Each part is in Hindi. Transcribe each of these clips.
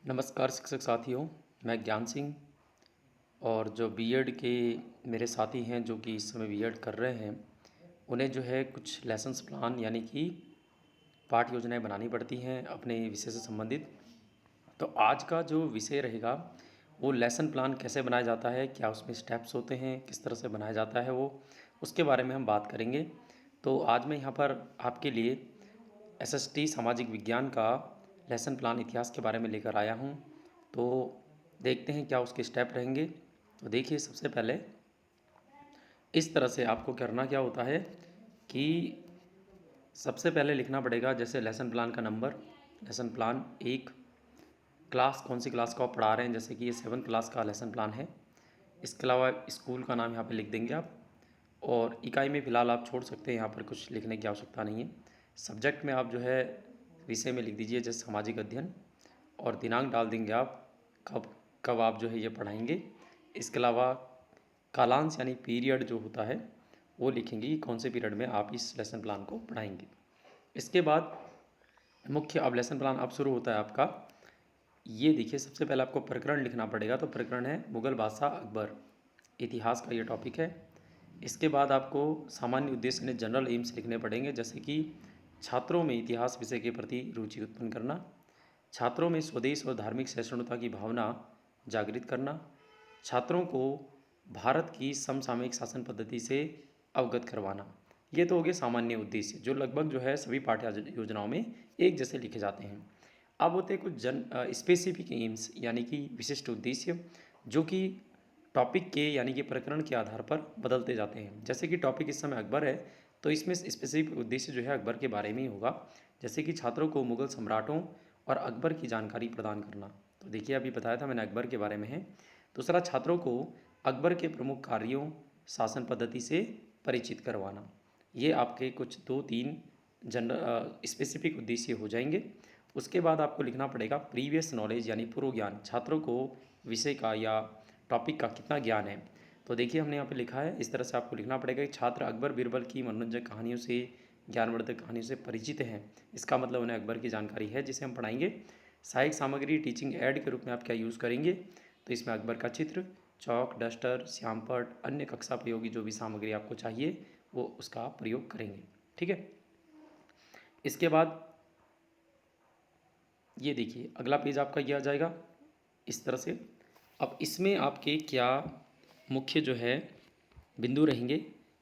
नमस्कार शिक्षक साथियों, मैं ज्ञान सिंह और जो बीएड के मेरे साथी हैं जो कि इस समय बीएड कर रहे हैं, उन्हें जो है कुछ लेसन्स प्लान यानी कि पाठ योजनाएँ बनानी पड़ती हैं अपने विषय से संबंधित। तो आज का जो विषय रहेगा वो लेसन प्लान कैसे बनाया जाता है, क्या उसमें स्टेप्स होते हैं, किस तरह से बनाया जाता है वो, उसके बारे में हम बात करेंगे। तो आज मैं यहाँ पर आपके लिए एसएसटी सामाजिक विज्ञान का लेसन प्लान इतिहास के बारे में लेकर आया हूँ। तो देखते हैं क्या उसके स्टेप रहेंगे। तो देखिए, सबसे पहले इस तरह से आपको करना क्या होता है कि सबसे पहले लिखना पड़ेगा जैसे लेसन प्लान का नंबर, लेसन प्लान 1, क्लास कौन सी क्लास को आप पढ़ा रहे हैं, जैसे कि ये 7th क्लास का लेसन प्लान है। इसके अलावा स्कूल का नाम यहाँ पे लिख देंगे आप, और इकाई में फ़िलहाल आप छोड़ सकते हैं, यहाँ पर कुछ लिखने की आवश्यकता नहीं है। सब्जेक्ट में आप जो है विषय में लिख दीजिए जैसे सामाजिक अध्ययन, और दिनांक डाल देंगे आप कब कब आप जो है ये पढ़ाएंगे। इसके अलावा कालांश यानी पीरियड जो होता है वो लिखेंगे कि कौन से पीरियड में आप इस लेसन प्लान को पढ़ाएंगे। इसके बाद मुख्य अब लेसन प्लान अब शुरू होता है आपका। ये देखिए, सबसे पहले आपको प्रकरण लिखना पड़ेगा। तो प्रकरण है मुग़ल बादशाह अकबर, इतिहास का ये टॉपिक है। इसके बाद आपको सामान्य उद्देश्य यानी जनरल एम्स लिखने पड़ेंगे, जैसे कि छात्रों में इतिहास विषय के प्रति रुचि उत्पन्न करना, छात्रों में स्वदेश और धार्मिक सहिष्णुता की भावना जागृत करना, छात्रों को भारत की समसामयिक शासन पद्धति से अवगत करवाना। ये तो हो गए सामान्य उद्देश्य जो लगभग जो है सभी पाठ्य योजनाओं में एक जैसे लिखे जाते हैं। अब होते हैं कुछ स्पेसिफिक एम्स यानी कि विशिष्ट उद्देश्य, जो कि टॉपिक के यानी कि प्रकरण के आधार पर बदलते जाते हैं। जैसे कि टॉपिक इस समय अकबर है, तो इसमें स्पेसिफिक उद्देश्य जो है अकबर के बारे में ही होगा, जैसे कि छात्रों को मुग़ल सम्राटों और अकबर की जानकारी प्रदान करना। तो देखिए, अभी बताया था मैंने अकबर के बारे में है। दूसरा, छात्रों को अकबर के प्रमुख कार्यों, शासन पद्धति से परिचित करवाना। ये आपके कुछ 2-3 जनरल स्पेसिफिक उद्देश्य हो जाएंगे। उसके बाद आपको लिखना पड़ेगा प्रीवियस नॉलेज यानी पूर्व ज्ञान, छात्रों को विषय का या टॉपिक का कितना ज्ञान है। तो देखिए, हमने यहाँ पे लिखा है इस तरह से आपको लिखना पड़ेगा कि छात्र अकबर बीरबल की मनोरंजक कहानियों से, ज्ञानवर्धक कहानियों से परिचित हैं। इसका मतलब उन्हें अकबर की जानकारी है जिसे हम पढ़ाएंगे। सहायक सामग्री टीचिंग एड के रूप में आप क्या यूज़ करेंगे, तो इसमें अकबर का चित्र, चौक, डस्टर, श्यामपट, अन्य कक्षा उपयोगी जो भी सामग्री आपको चाहिए वो उसका आप प्रयोग करेंगे। ठीक है। इसके बाद ये देखिए, अगला पेज आपका ये आ जाएगा इस तरह से। अब इसमें आपके क्या मुख्य जो है बिंदु रहेंगे,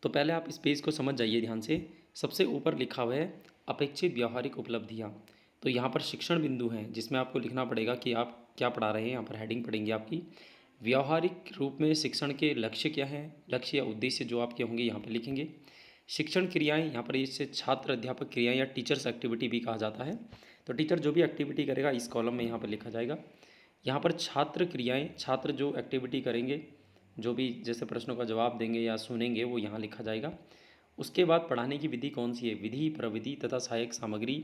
तो पहले आप इस पेज को समझ जाइए ध्यान से। सबसे ऊपर लिखा हुआ है अपेक्षित व्यावहारिक उपलब्धियाँ। तो यहाँ पर शिक्षण बिंदु हैं जिसमें आपको लिखना पड़ेगा कि आप क्या पढ़ा रहे हैं। यहाँ पर हेडिंग पड़ेंगी आपकी। व्यावहारिक रूप में शिक्षण के लक्ष्य क्या हैं, लक्ष्य या उद्देश्य जो आपके होंगे यहाँ पर लिखेंगे। शिक्षण क्रियाएं, यहाँ पर इससे छात्र अध्यापक क्रियाएं या टीचर्स एक्टिविटी भी कहा जाता है। तो टीचर जो भी एक्टिविटी करेगा इस कॉलम में यहाँ पर लिखा जाएगा। यहाँ पर छात्र क्रियाएं, छात्र जो एक्टिविटी करेंगे, जो भी जैसे प्रश्नों का जवाब देंगे या सुनेंगे, वो यहाँ लिखा जाएगा। उसके बाद पढ़ाने की विधि कौन सी है, विधि, प्रविधि तथा सहायक सामग्री,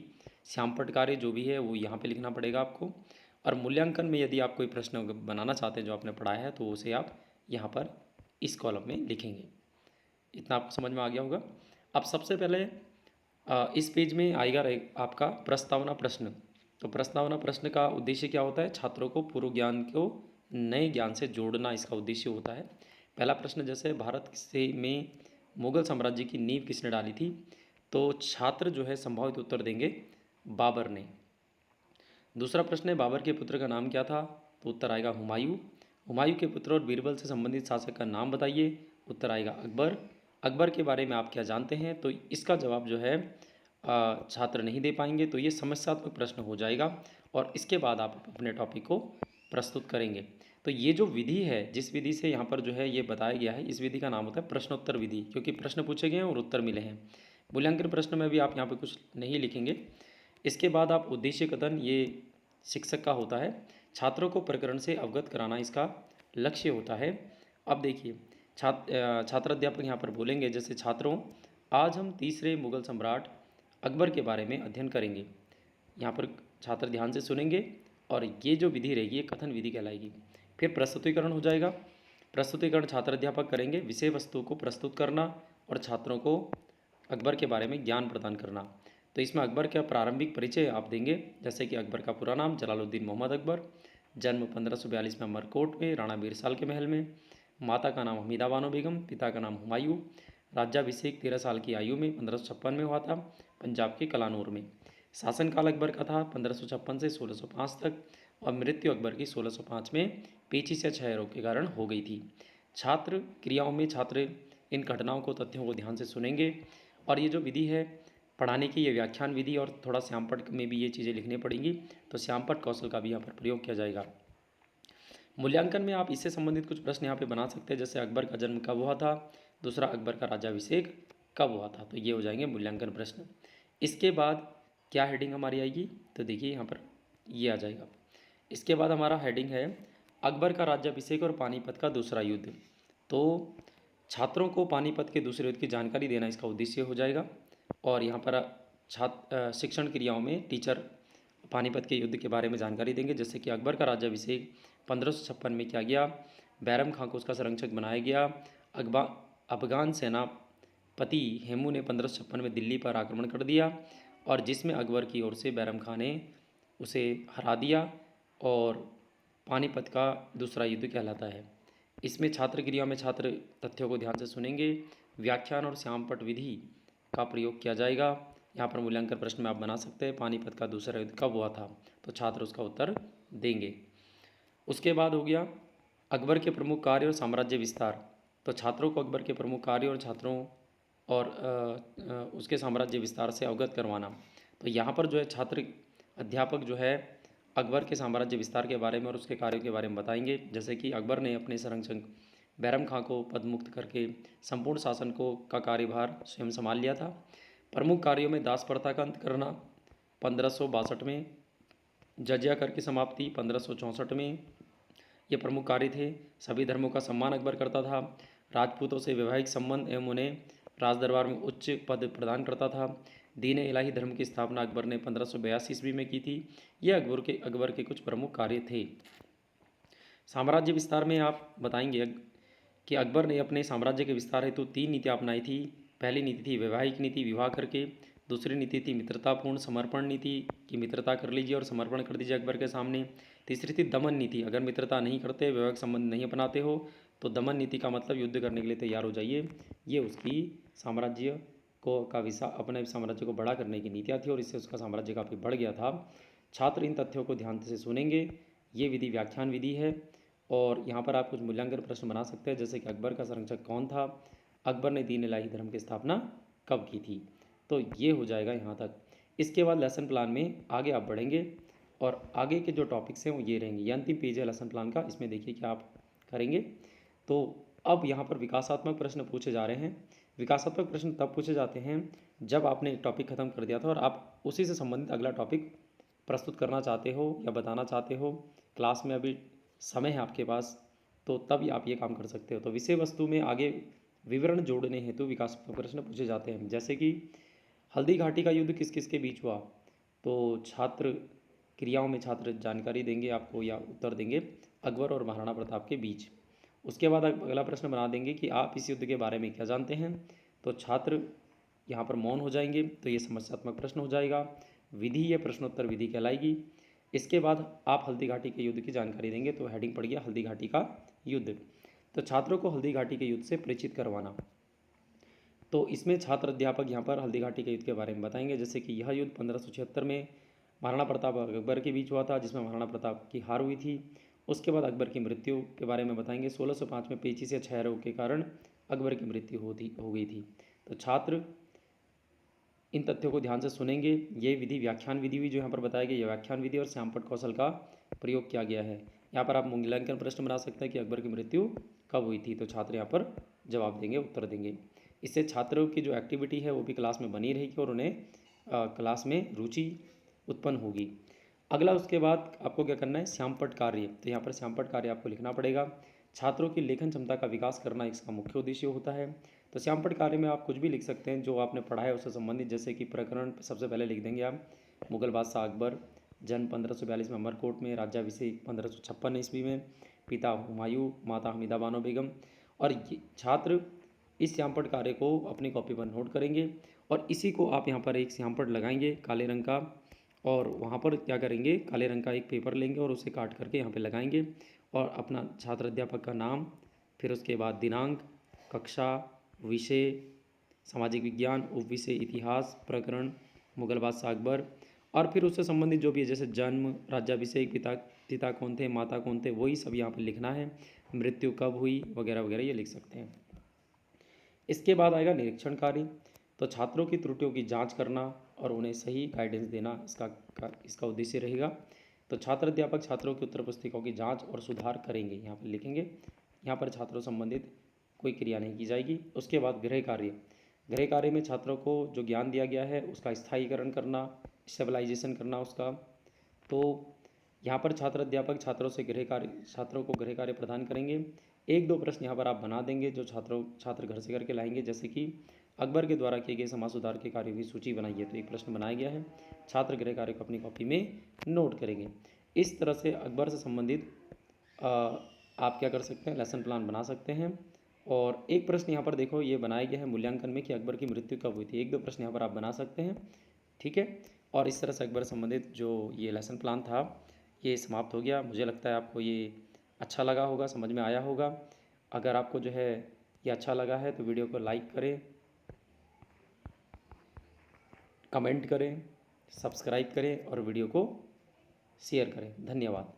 श्यामपट कार्य जो भी है वो यहाँ पे लिखना पड़ेगा आपको। और मूल्यांकन में यदि आप कोई प्रश्न बनाना चाहते हैं जो आपने पढ़ाया है, तो उसे आप यहाँ पर इस कॉलम में लिखेंगे। इतना आपको समझ में आ गया होगा। अब सबसे पहले इस पेज में आएगा आपका प्रस्तावना प्रश्न। तो प्रस्तावना प्रश्न का उद्देश्य क्या होता है, छात्रों को पूर्व ज्ञान को नए ज्ञान से जोड़ना इसका उद्देश्य होता है। पहला प्रश्न, जैसे भारत से में मुग़ल साम्राज्य की नींव किसने डाली थी, तो छात्र जो है संभावित उत्तर देंगे बाबर ने। दूसरा प्रश्न है बाबर के पुत्र का नाम क्या था, तो उत्तर आएगा हुमायूं। हुमायूं के पुत्र और बीरबल से संबंधित शासक का नाम बताइए, उत्तर आएगा अकबर। अकबर के बारे में आप क्या जानते हैं, तो इसका जवाब जो है छात्र नहीं दे पाएंगे, तो ये समस्यात्मक प्रश्न हो जाएगा। और इसके बाद आप अपने टॉपिक को प्रस्तुत करेंगे। तो ये जो विधि है, जिस विधि से यहाँ पर जो है ये बताया गया है, इस विधि का नाम होता है प्रश्नोत्तर विधि, क्योंकि प्रश्न पूछे गए हैं और उत्तर मिले हैं। मूल्यांकन प्रश्न में भी आप यहाँ पर कुछ नहीं लिखेंगे। इसके बाद आप उद्देश्य कथन, ये शिक्षक का होता है, छात्रों को प्रकरण से अवगत कराना इसका लक्ष्य होता है। अब देखिए, छात्र अध्यापक यहाँ पर बोलेंगे, जैसे छात्रों, आज हम तीसरे मुग़ल सम्राट अकबर के बारे में अध्ययन करेंगे। यहाँ पर छात्र ध्यान से सुनेंगे और ये जो विधि रहेगी ये कथन विधि कहलाएगी। फिर प्रस्तुतिकरण हो जाएगा। प्रस्तुतिकरण छात्र अध्यापक करेंगे, विषय वस्तु को प्रस्तुत करना और छात्रों को अकबर के बारे में ज्ञान प्रदान करना। तो इसमें अकबर का प्रारंभिक परिचय आप देंगे, जैसे कि अकबर का पूरा नाम जलालुद्दीन मोहम्मद अकबर, जन्म 1542 में अमरकोट में राणा बीरसाल के महल में, माता का नाम हमीदा बानो बेगम, पिता का नाम हुमायूं, राज्याभिषेक 13 साल की आयु में 1556 में हुआ था पंजाब के कलानौर में। शासनकाल अकबर का था 1556 से 1605 तक, और मृत्यु अकबर की 1605 में पेचिश या क्षय रोग के कारण हो गई थी। छात्र क्रियाओं में छात्र इन घटनाओं को, तथ्यों को ध्यान से सुनेंगे, और ये जो विधि है पढ़ाने की, ये व्याख्यान विधि, और थोड़ा श्यामपट में भी ये चीज़ें लिखनी पड़ेंगी, तो श्यामपट कौशल का भी यहाँ पर प्रयोग किया जाएगा। मूल्यांकन में आप इससे संबंधित कुछ प्रश्न यहाँ पे बना सकते हैं, जैसे अकबर का जन्म कब हुआ था, दूसरा अकबर का राज्याभिषेक कब हुआ था, तो ये हो जाएंगे मूल्यांकन प्रश्न। इसके बाद क्या हेडिंग हमारी आएगी, तो देखिए यहाँ पर ये आ जाएगा। इसके बाद हमारा हेडिंग है अकबर का राज्याभिषेक और पानीपत का दूसरा युद्ध। तो छात्रों को पानीपत के दूसरे युद्ध की जानकारी देना इसका उद्देश्य हो जाएगा, और यहाँ पर शिक्षण क्रियाओं में टीचर पानीपत के युद्ध के बारे में जानकारी देंगे, जैसे कि अकबर का राज्याभिषेक 1556 में किया गया, बैरम खां को उसका संरक्षक बनाया गया, अफगान सेनापति हेमू ने 1556 में दिल्ली पर आक्रमण कर दिया, और जिसमें अकबर की ओर से बैरम खां ने उसे हरा दिया, और पानीपत का दूसरा युद्ध कहलाता है। इसमें छात्र क्रिया में छात्र तथ्यों को ध्यान से सुनेंगे, व्याख्यान और श्यामपट विधि का प्रयोग किया जाएगा। यहाँ पर मूल्यांकन प्रश्न में आप बना सकते हैं पानीपत का दूसरा युद्ध कब हुआ था, तो छात्र उसका उत्तर देंगे। उसके बाद हो गया अकबर के प्रमुख कार्य और साम्राज्य विस्तार। तो छात्रों को अकबर के प्रमुख कार्य और छात्रों और उसके साम्राज्य विस्तार से अवगत करवाना। तो यहाँ पर जो है छात्र अध्यापक जो है अकबर के साम्राज्य विस्तार के बारे में और उसके कार्यों के बारे में बताएंगे, जैसे कि अकबर ने अपने संरक्षक बैरम खां को पदमुक्त करके संपूर्ण शासन को का कार्यभार स्वयं संभाल लिया था। प्रमुख कार्यों में दास प्रथा का अंत करना 1562 में, जजिया कर की समाप्ति 1564 में, ये प्रमुख कार्य थे। सभी धर्मों का सम्मान अकबर करता था, राजपूतों से वैवाहिक संबंध एवं उन्हें राजदरबार में उच्च पद प्रदान करता था। दीन इलाही धर्म की स्थापना अकबर ने 1582 ईस्वी में की थी। ये अकबर के कुछ प्रमुख कार्य थे। साम्राज्य विस्तार में आप बताएंगे कि अकबर ने अपने साम्राज्य के विस्तार हेतु 3 नीतियाँ अपनाई थी। पहली नीति थी वैवाहिक नीति, विवाह करके। दूसरी नीति थी मित्रतापूर्ण समर्पण नीति, कि मित्रता कर लीजिए और समर्पण कर दीजिए अकबर के सामने। तीसरी थी दमन नीति, अगर मित्रता नहीं करते, वैवाहिक संबंध नहीं अपनाते हो, तो दमन नीति का मतलब युद्ध करने के लिए तैयार हो जाइए। ये उसकी साम्राज्य को अपने साम्राज्य को बड़ा करने की नीतियाँ थी, और इससे उसका साम्राज्य काफ़ी बढ़ गया था। छात्र इन तथ्यों को ध्यान से सुनेंगे। ये विधि व्याख्यान विधि है, और यहाँ पर आप कुछ मूल्यांकन प्रश्न बना सकते हैं, जैसे कि अकबर का संरक्षक कौन था, अकबर ने दीन इलाही धर्म की स्थापना कब की थी। तो ये हो जाएगा यहाँ तक। इसके बाद लेसन प्लान में आगे आप बढ़ेंगे, और आगे के जो टॉपिक्स हैं वो ये रहेंगे। ये अंतिम पेज है लेसन प्लान का, इसमें देखिए क्या आप करेंगे। तो अब यहाँ पर विकासात्मक प्रश्न पूछे जा रहे हैं। विकासात्मक प्रश्न तब पूछे जाते हैं जब आपने एक टॉपिक ख़त्म कर दिया था और आप उसी से संबंधित अगला टॉपिक प्रस्तुत करना चाहते हो या बताना चाहते हो, क्लास में अभी समय है आपके पास, तो तब आप ये काम कर सकते हो। तो विषय वस्तु में आगे विवरण जोड़ने हेतु विकासात्मक प्रश्न पूछे जाते हैं, जैसे कि हल्दी घाटी का युद्ध किस किस के बीच हुआ। तो छात्र क्रियाओं में छात्र जानकारी देंगे आपको या उत्तर देंगे अकबर और महाराणा प्रताप के बीच। उसके बाद अगला प्रश्न बना देंगे कि आप इस युद्ध के बारे में क्या जानते हैं। तो छात्र यहाँ पर मौन हो जाएंगे, तो ये समस्यात्मक प्रश्न हो जाएगा। विधि या प्रश्नोत्तर विधि कहलाएगी। इसके बाद आप हल्दी घाटी के युद्ध की जानकारी देंगे, तो हेडिंग पड़ गया हल्दी घाटी का युद्ध। तो छात्रों को हल्दी घाटी के युद्ध से परिचित करवाना। तो इसमें छात्र अध्यापक यहाँ पर हल्दी घाटी के युद्ध के बारे में बताएंगे, जैसे कि यह युद्ध 1576 में महाराणा प्रताप और अकबर के बीच हुआ था, जिसमें महाराणा प्रताप की हार हुई थी। उसके बाद अकबर की मृत्यु के बारे में बताएंगे। 1605 में पेचिश या क्षय रोग के कारण अकबर की मृत्यु हो गई थी। तो छात्र इन तथ्यों को ध्यान से सुनेंगे। ये विधि व्याख्यान विधि हुई जो यहाँ पर बताया गया, ये व्याख्यान विधि और श्यामपट कौशल का प्रयोग किया गया है। यहाँ पर आप मूल्यांकन प्रश्न बना सकते हैं कि अकबर की मृत्यु कब हुई थी, तो छात्र यहाँ पर जवाब देंगे, उत्तर देंगे। इससे छात्रों की जो एक्टिविटी है वो भी क्लास में बनी रहेगी और उन्हें क्लास में रुचि उत्पन्न होगी। अगला उसके बाद आपको क्या करना है, श्यामपट कार्य। तो यहाँ पर श्यामपट कार्य आपको लिखना पड़ेगा। छात्रों की लेखन क्षमता का विकास करना इसका मुख्य उद्देश्य होता है। तो श्यामपट कार्य में आप कुछ भी लिख सकते हैं जो आपने पढ़ा है उससे संबंधित, जैसे कि प्रकरण सबसे पहले लिख देंगे आप मुगल बादशाह अकबर, जन्म 1542 में अमरकोट में, राज्याभिषेक 1556 ईस्वी में, पिता हुमायूं, माता हमीदा बानो बेगम। और ये छात्र इस श्यामपट कार्य को अपनी कॉपी पर नोट करेंगे और इसी को आप यहाँ पर एक यहाँ पर लगाएंगे काले रंग का, और वहाँ पर क्या करेंगे, काले रंग का एक पेपर लेंगे और उसे काट करके यहाँ पे लगाएंगे, और अपना छात्र अध्यापक का नाम, फिर उसके बाद दिनांक, कक्षा, विषय सामाजिक विज्ञान, उपविषय इतिहास, प्रकरण मुगल बादशाह अकबर, और फिर उससे संबंधित जो भी है जैसे जन्म, राज्याभिषेक, पिता पिता कौन थे, माता कौन थे, वही सब यहाँ पर लिखना है, मृत्यु कब हुई वगैरह वगैरह ये लिख सकते हैं। इसके बाद आएगा निरीक्षण कार्य। तो छात्रों की त्रुटियों की जांच करना और उन्हें सही गाइडेंस देना इसका उद्देश्य रहेगा। तो छात्र अध्यापक छात्रों की उत्तर पुस्तिकाओं की जांच और सुधार करेंगे, यहाँ पर लिखेंगे। यहाँ पर छात्रों संबंधित कोई क्रिया नहीं की जाएगी। उसके बाद गृह कार्य। गृह कार्य में छात्रों को जो ज्ञान दिया गया है उसका स्थायीकरण करना, स्टेबलाइजेशन करना उसका। तो यहाँ पर छात्र अध्यापक छात्रों को गृह कार्य प्रदान करेंगे। एक दो प्रश्न यहाँ पर आप बना देंगे जो छात्र घर से करके लाएंगे, जैसे कि अकबर के द्वारा किए गए समाज सुधार के कार्यों की सूची बनाइए, तो एक प्रश्न बनाया गया है, छात्र गृह कार्य को अपनी कॉपी में नोट करेंगे। इस तरह से अकबर से संबंधित आप क्या कर सकते हैं, लेसन प्लान बना सकते हैं। और एक प्रश्न यहाँ पर देखो ये बनाया गया है मूल्यांकन में कि अकबर की मृत्यु कब हुई थी, एक दो प्रश्न यहाँ पर आप बना सकते हैं, ठीक है। और इस तरह से अकबर संबंधित जो ये लेसन प्लान था ये समाप्त हो गया। मुझे लगता है आपको ये अच्छा लगा होगा, समझ में आया होगा। अगर आपको जो है ये अच्छा लगा है तो वीडियो को लाइक करें, कमेंट करें, सब्सक्राइब करें और वीडियो को शेयर करें। धन्यवाद।